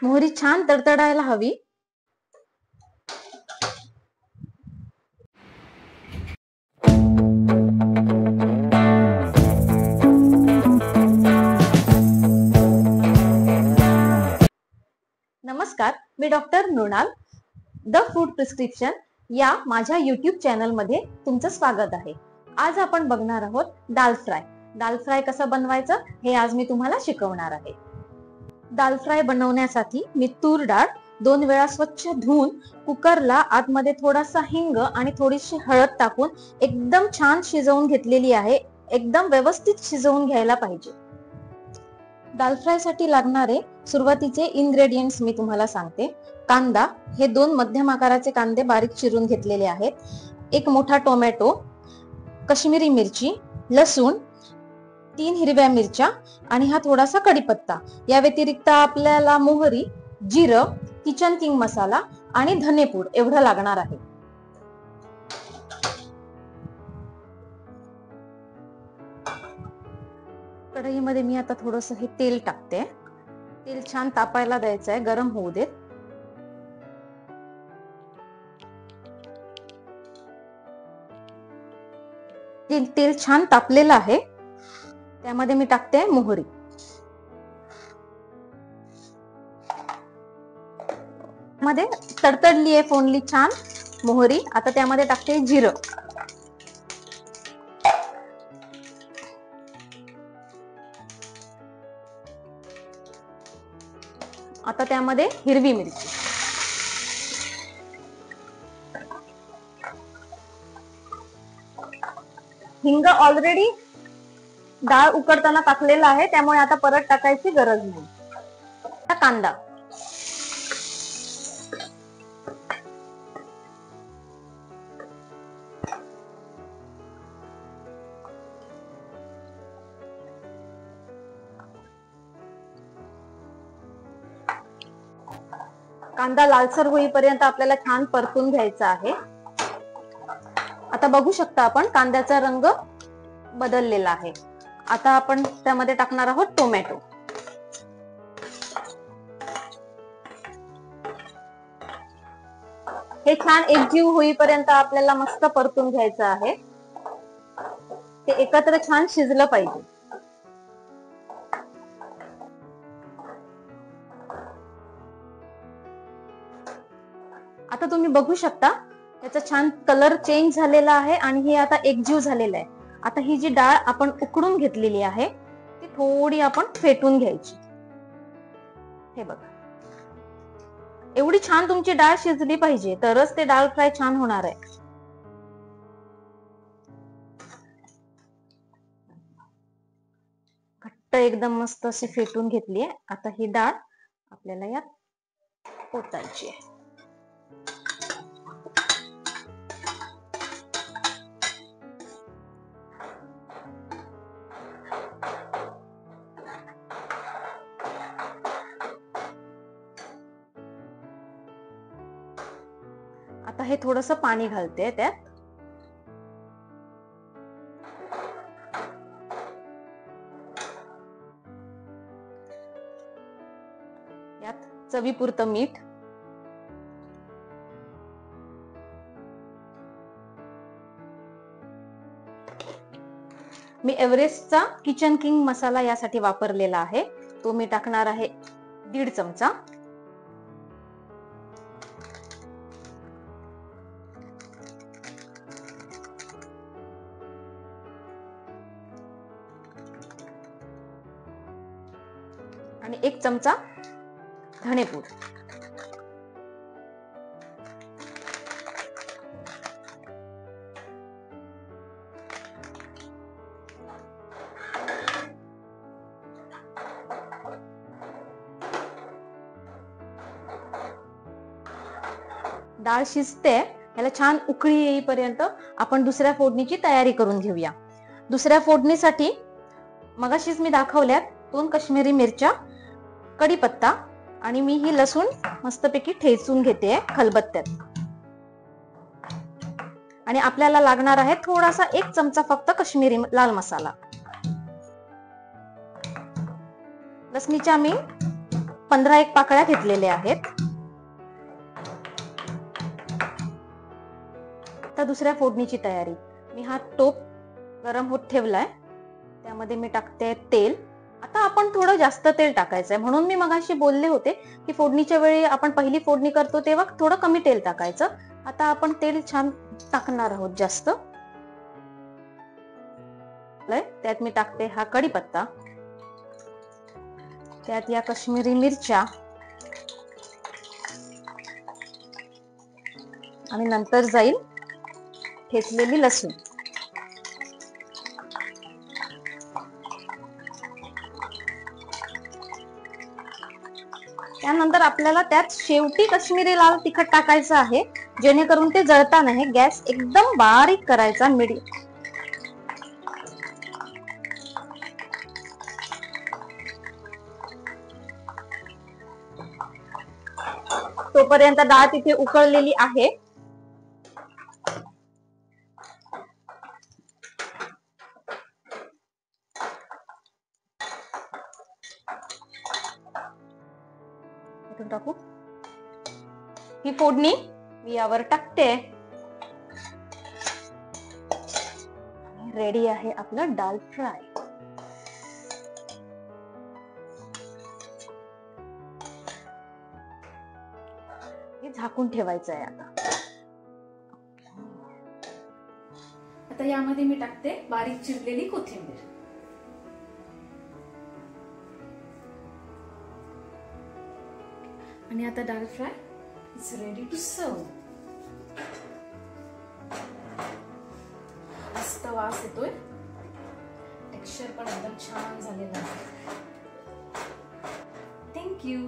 मोहरी छान तडतडायला हवी. नमस्कार, मी doctor Mrunal. The food prescription या माझ्या YouTube चॅनल मध्ये तुमचं स्वागत आहे. आज आपण बघणार आहोत दाल फ्राय. दाल फ्राय कसं बनवायचं हे आज मी तुम्हाला शिकवणार आहे. दाल फ्राय बनवण्यासाठी मी तूर डाळ 2 वेळा स्वच्छ धुवून कुकरला आतमध्ये थोडासा हिंग आणि थोडीशी हळद टाकून एकदम छान शिजवून घेतलेली आहे. एकदम व्यवस्थित शिजवून घ्यायला पाहिजे. दाल फ्राय साठी लागणारे सुरुवातीचे इन्ग्रेडियंट्स मी तुम्हाला सांगते. कांदा, हे 2 मध्यम आकाराचे कांदे बारीक चिरून घेतलेले आहेत. 1 मोठा टोमॅटो, काश्मीरी मिरची, लसूण, 3 हिरव्या मिरच्या आणि हा थोडासा कढीपत्ता. या व्यतिरिक्त आपल्याला मोहरी, जिरं, किचन किंग मसाला आणि धनेपूड एवढं लागणार आहे. कढईमध्ये मी आता थोडंसं हे तेल टाकते. तेल छान तापायला द्यायचं आहे, गरम होऊ देत. तेल छान तापलेलं आहे. त्यामध्ये मी टाकते मोहरी. मध्ये तडतडली आहे, फोडली छान मोहरी. आता त्यामध्ये टाकते जिरं. आता त्यामध्ये हिरवी मिरची. हिंग ऑलरेडी डाळ उकडताना टाकलेला आहे, त्यामुळे आता परत टाकायची गरज नाही. आता कांदा. कांदा लालसर होईपर्यंत आपल्याला छान परतून घ्यायचा आहे. आता बघू शकता आपण कांद्याचा रंग बदललेला आहे. आता आपण त्यामध्ये टाकणार आहोत टोमॅटो. हे छान एकजीव होईपर्यंत आपल्याला मस्त परतून घ्यायचं आहे. ते एकत्र छान शिजलं पाहिजे. आता तुम्ही बघू शकता याचा छान कलर चेंज झालेला आहे आणि हे आता एकजीव झालेलं आहे. आता ही जी डाळ आपण उकडून घेतलेली आहे ती थोडी आपण फेटून घ्यायची. हे बघा, एवढी छान तुमची डाळ शिजली पाहिजे, तरच ते डाळ फ्राय छान होणार आहे. घट्ट एकदम मस्त अशी फेटून घेतली आहे. आता ही डाळ आपल्याला यात ओतायची आहे. आता हे थोडंसं पाणी घालते त्यात. यात चवीपुरतं मीठ. मी एव्हरेस्टचा किचन किंग मसाला यासाठी वापरलेला आहे. तो मी टाकणार आहे 1.5 चमचा. आणि 1 चमचा धनेपूड. डाळ शिजते, याला छान उकळी येईपर्यंत आपण दुसऱ्या फोडणीची तयारी करून घेऊया. दुसऱ्या फोडणीसाठी मगाशीच मी दाखवल्यात 2 काश्मीरी मिरच्या, कढीपत्ता आणि मी ही लसूण मस्तपैकी ठेचून घेते खलबत्त्यात. आणि आपल्याला लागणार आहे थोडासा 1 चमचा फक्त काश्मीरी लाल मसाला. लसणीच्या मी 15 पाकळ्या घेतलेल्या आहेत. आता दुसऱ्या फोडणीची तयारी. मी हा टोप गरम होत ठेवलाय, त्यामध्ये मी टाकते तेल. आता आपण थोडं जास्त तेल टाकायचंय, म्हणून मी मगाशी बोलले होते की फोडणीच्या वेळी आपण पहिली फोडणी करतो तेव्हा थोडं कमी तेल टाकायचं. आता आपण तेल छान टाकणार आहोत जास्त. त्यात मी टाकते हा कढीपत्ता, त्यात या काश्मीरी मिरच्या आणि नंतर जाईल ठेचलेली लसूण. त्यानंतर आपल्याला त्यात शेवटी काश्मीरी लाल तिखट टाकायचं आहे, जेणेकरून ते जळता नाही. गॅस एकदम बारीक करायचा, मीडियम. तोपर्यंत डाळ तिथे उकळलेली आहे. टाकू ही फोडणी मी यावर टाकते. रेडी आहे आपलं दाल फ्राय. हे झाकून ठेवायचं आहे. आता यामध्ये मी टाकते बारीक चिरलेली कोथिंबीर. आणि आता dal fry is ready to serve. मस्त वास येतोय, टेक्स्चर पण एकदम छान झालेलं आहे. Thank you.